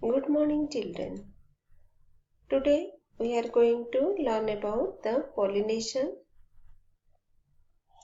Good morning, children. Today we are going to learn about the pollination.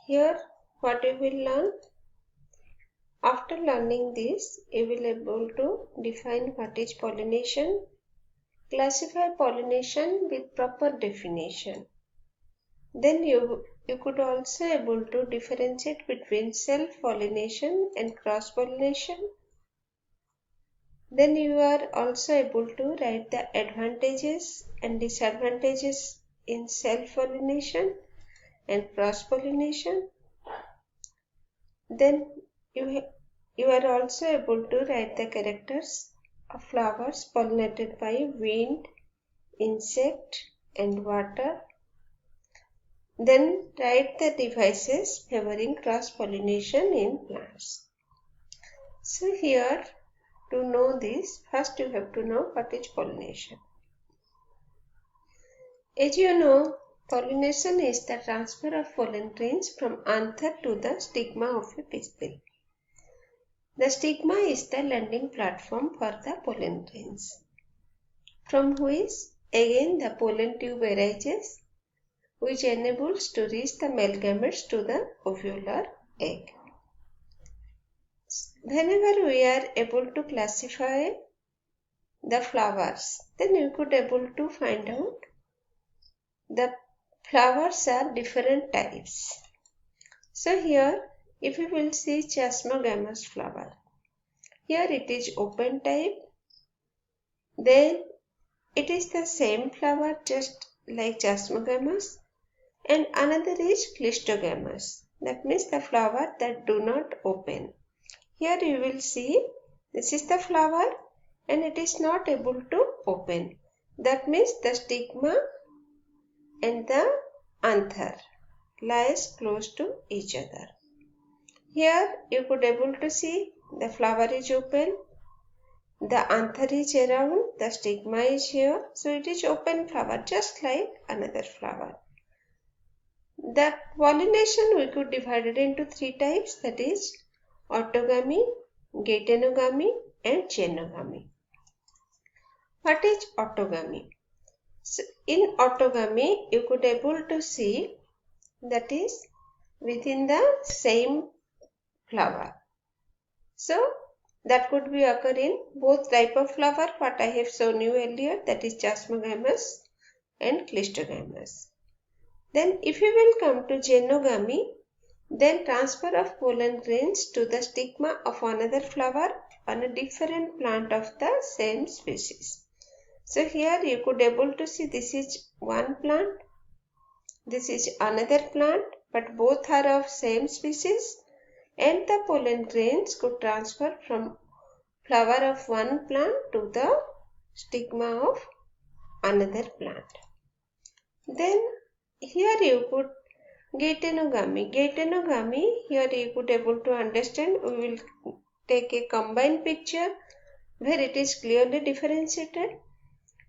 Here what we will learn. After learning this, you will be able to define what is pollination, classify pollination with proper definition. Then you could also able to differentiate between self-pollination and cross-pollination. Then you are also able to write the advantages and disadvantages in self-pollination and cross-pollination. Then you are also able to write the characters of flowers pollinated by wind, insect and water. Then write the devices favoring cross-pollination in plants. So here, to know this, first you have to know what is pollination. As you know, pollination is the transfer of pollen grains from anther to the stigma of a pistil. The stigma is the landing platform for the pollen grains, from which again the pollen tube arises, which enables to reach the male gametes to the ovular egg. Whenever we are able to classify the flowers, then you could able to find out the flowers are different types. So here, if you will see chasmogamous flower, here it is open type. Then it is the same flower just like chasmogamous, and another is clistogamous. That means the flower that do not open. Here you will see this is the flower and it is not able to open. That means the stigma and the anther lies close to each other. Here you could able to see the flower is open, the anther is around, the stigma is here, so it is open flower just like another flower. The pollination we could divide it into three types, that is autogamy, gaetenogamy and chainogamy. What is autogamy? So in autogamy you could able to see that is within the same flower. So that could be occur in both type of flower what I have shown you earlier, that is chasmogamous and clistogamous. Then if you will come to gaenogamy, then transfer of pollen grains to the stigma of another flower on a different plant of the same species. So here you could able to see this is one plant, this is another plant, but both are of same species, and the pollen grains could transfer from flower of one plant to the stigma of another plant. Then here you could gaetenogamy. Gaetenogamy, here you could able to understand, we will take a combined picture where it is clearly differentiated.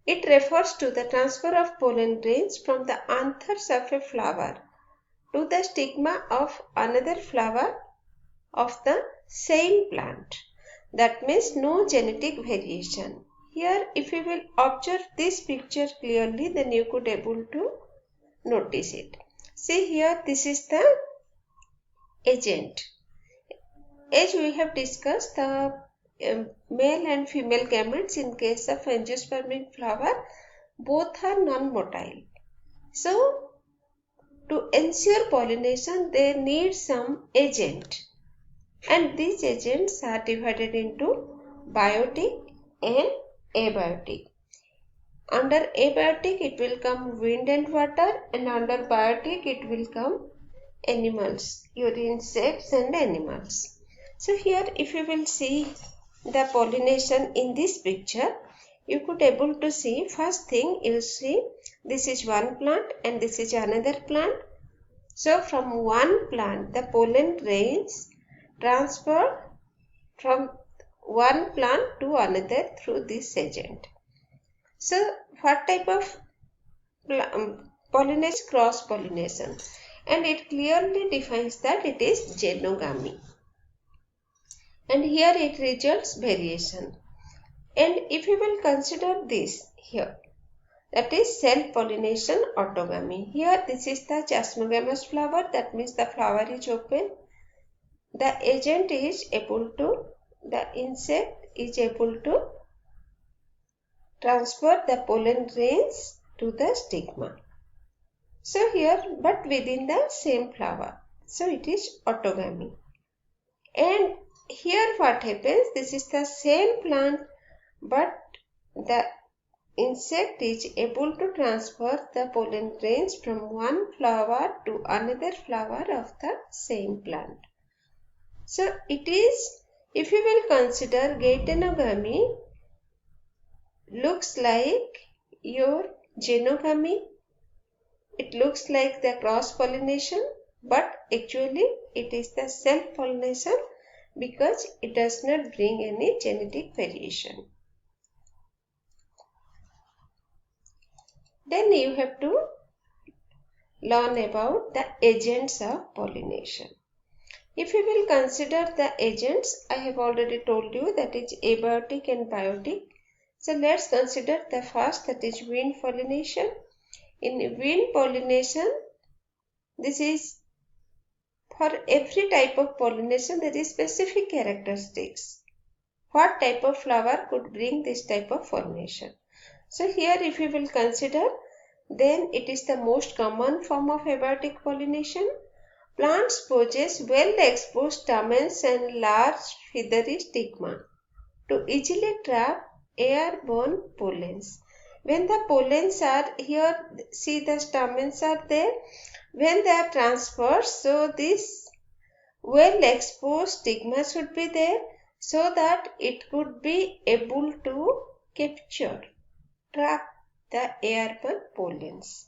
It refers to the transfer of pollen grains from the anthers of a flower to the stigma of another flower of the same plant. That means no genetic variation. Here if you will observe this picture clearly, then you could able to notice it. See here, this is the agent. As we have discussed, the male and female gametes in case of angiospermic flower, both are non-motile. So to ensure pollination, they need some agent, and these agents are divided into biotic and abiotic. Under abiotic it will come wind and water, and under biotic it will come animals, your insects and animals. So here if you will see the pollination in this picture, you could able to see, first thing you see this is one plant and this is another plant. So from one plant the pollen grains transfer from one plant to another through this agent. So what type of pollination? Cross pollination, and it clearly defines that it is gaenogamy, and here it results variation. And if we will consider this here, that is self-pollination autogamy. Here this is the chasmogamous flower, that means the flower is open. The agent is able to, the insect is able to transfer the pollen grains to the stigma. So here, but within the same flower. So it is autogamy. And here what happens, this is the same plant, but the insect is able to transfer the pollen grains from one flower to another flower of the same plant. So it is, if you will consider gaetenogamy looks like your genogamy, it looks like the cross pollination, but actually it is the self pollination because it does not bring any genetic variation. Then you have to learn about the agents of pollination. If you will consider the agents, I have already told you that is abiotic and biotic. So let's consider the first, that is wind pollination. In wind pollination, this is for every type of pollination there is specific characteristics. What type of flower could bring this type of pollination? So here if you will consider, then it is the most common form of abiotic pollination. Plants possess well-exposed stamens and large feathery stigma to easily trap airborne pollens. When the pollens are here, see the stamens are there. When they are transferred, so this well-exposed stigma should be there so that it could be able to capture, trap the airborne pollens.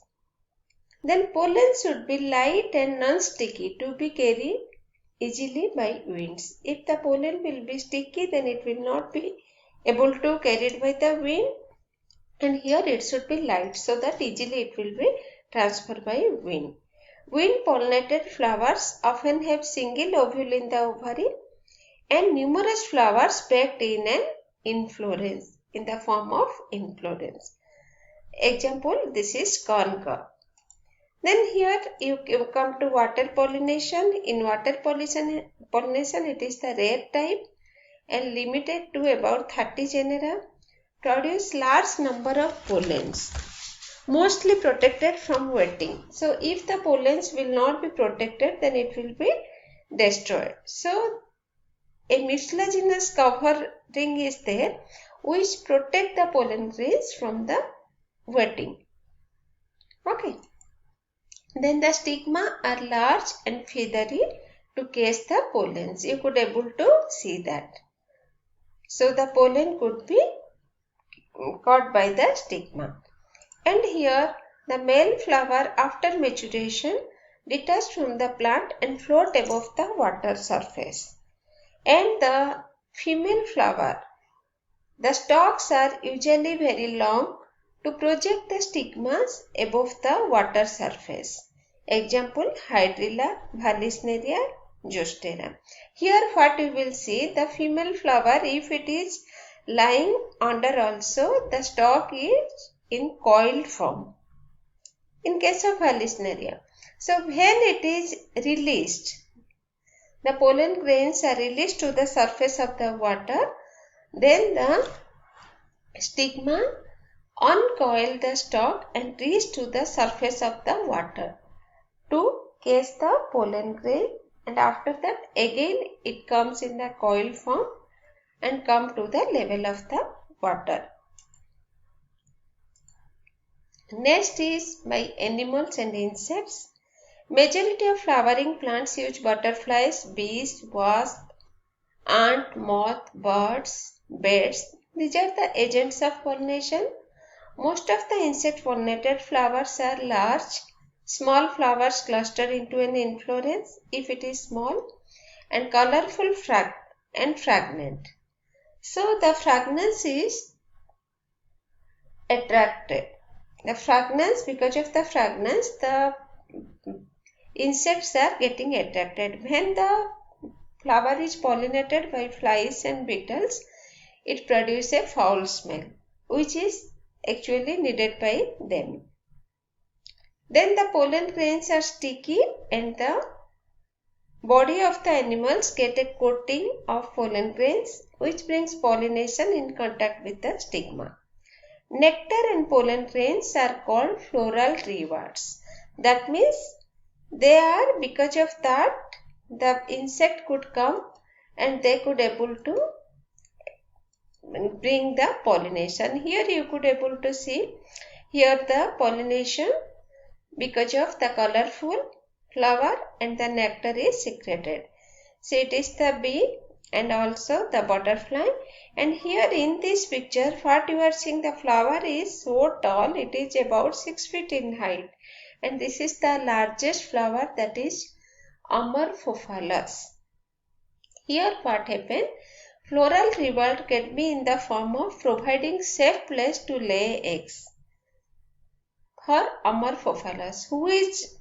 Then pollen should be light and non-sticky to be carried easily by winds. If the pollen will be sticky, then it will not be able to carried by the wind, and here it should be light so that easily it will be transferred by wind. Wind pollinated flowers often have single ovule in the ovary and numerous flowers packed in an inflorescence in the form of inflorescence. Example, this is corn cob. Then here you come to water pollination. In water pollination, it is the rare type and limited to about 30 genera, produce large number of pollens, mostly protected from wetting. So if the pollens will not be protected, then it will be destroyed. So a mucilaginous covering is there which protect the pollen grains from the wetting. Okay. Then the stigma are large and feathery to catch the pollens. You could able to see that. So the pollen could be caught by the stigma. And here the male flower after maturation detach from the plant and float above the water surface. And the female flower, the stalks are usually very long to project the stigmas above the water surface. Example, Hydrilla, Vallisneria, Zostera. Here what you will see, the female flower, if it is lying under also, the stalk is in coiled form. In case of Vallisneria. So when it is released, the pollen grains are released to the surface of the water, then the stigma uncoil the stalk and reach to the surface of the water to catch the pollen grain, and after that again it comes in the coil form and come to the level of the water. Next is by animals and insects. Majority of flowering plants use butterflies, bees, wasps, ant, moth, birds, bats. These are the agents of pollination. Most of the insect pollinated flowers are large, small flowers clustered into an inflorescence if it is small, and colorful and fragrant. So the fragrance is attracted. The fragrance, because of the fragrance, the insects are getting attracted. When the flower is pollinated by flies and beetles, it produces a foul smell, which is actually needed by them. Then the pollen grains are sticky and the body of the animals get a coating of pollen grains, which brings pollination in contact with the stigma. Nectar and pollen grains are called floral rewards. That means they are, because of that, the insect could come and they could able to bring the pollination. Here you could able to see here the pollination because of the colorful flower and the nectar is secreted. So it is the bee and also the butterfly. And here in this picture what you are seeing, the flower is so tall, it is about 6 feet in height. And this is the largest flower, that is Amorphophallus. Here what happened? Floral reward can be in the form of providing safe place to lay eggs for Amorphophallus. Who is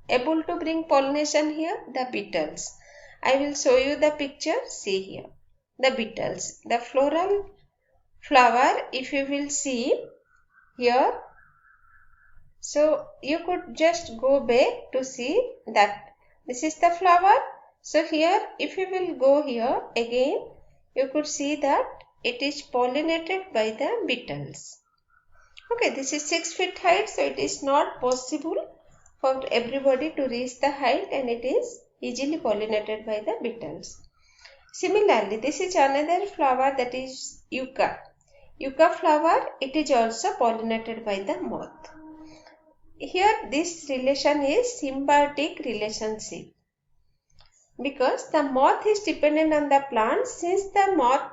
able to bring pollination here? The beetles. I will show you the picture. See here. The beetles. The floral flower, if you will see here. So you could just go back to see that this is the flower. So here if you will go here again, you could see that it is pollinated by the beetles. Okay, this is 6 feet height, so it is not possible for everybody to reach the height, and it is easily pollinated by the beetles. Similarly, this is another flower, that is yucca. Yucca flower, it is also pollinated by the moth. Here this relation is symbiotic relationship, because the moth is dependent on the plant. Since the moth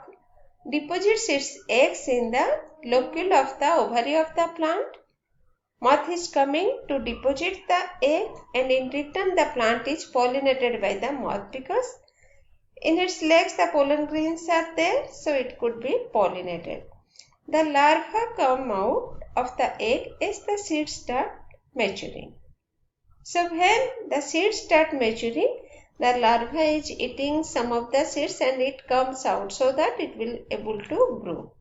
deposits its eggs in the locule of the ovary of the plant, moth is coming to deposit the egg, and in return the plant is pollinated by the moth, because in its legs the pollen grains are there, so it could be pollinated. The larvae come out of the egg as the seeds start maturing. So when the seeds start maturing, the larva is eating some of the seeds and it comes out, so that it will able to grow.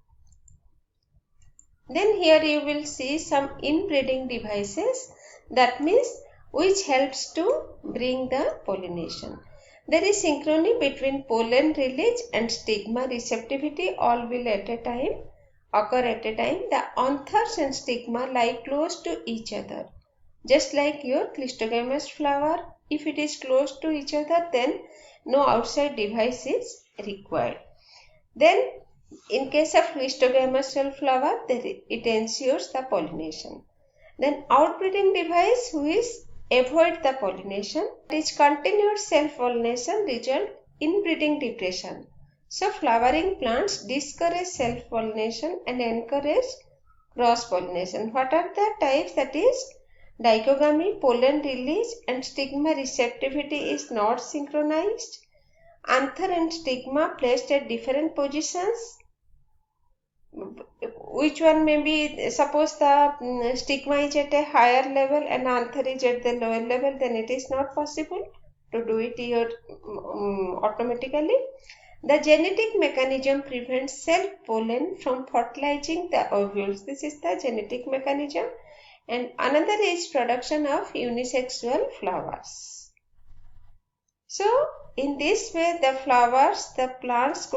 Then here you will see some inbreeding devices, that means which helps to bring the pollination. There is synchrony between pollen release and stigma receptivity, all will occur at a time. The anthers and stigma lie close to each other. Just like your Clistogamous flower, if it is close to each other, then no outside device is required. Then in case of Clistogamous flower, it ensures the pollination. Then outbreeding device which avoid the pollination, is continuous self-pollination result in breeding depression. So flowering plants discourage self-pollination and encourage cross-pollination. What are the types? That is dichogamy, pollen release and stigma receptivity is not synchronized. Anther and stigma placed at different positions. Which one may be, suppose the stigma is at a higher level and anther is at the lower level, then it is not possible to do it here automatically. The genetic mechanism prevents self-pollen from fertilizing the ovules. This is the genetic mechanism. And another is production of unisexual flowers. So in this way the plants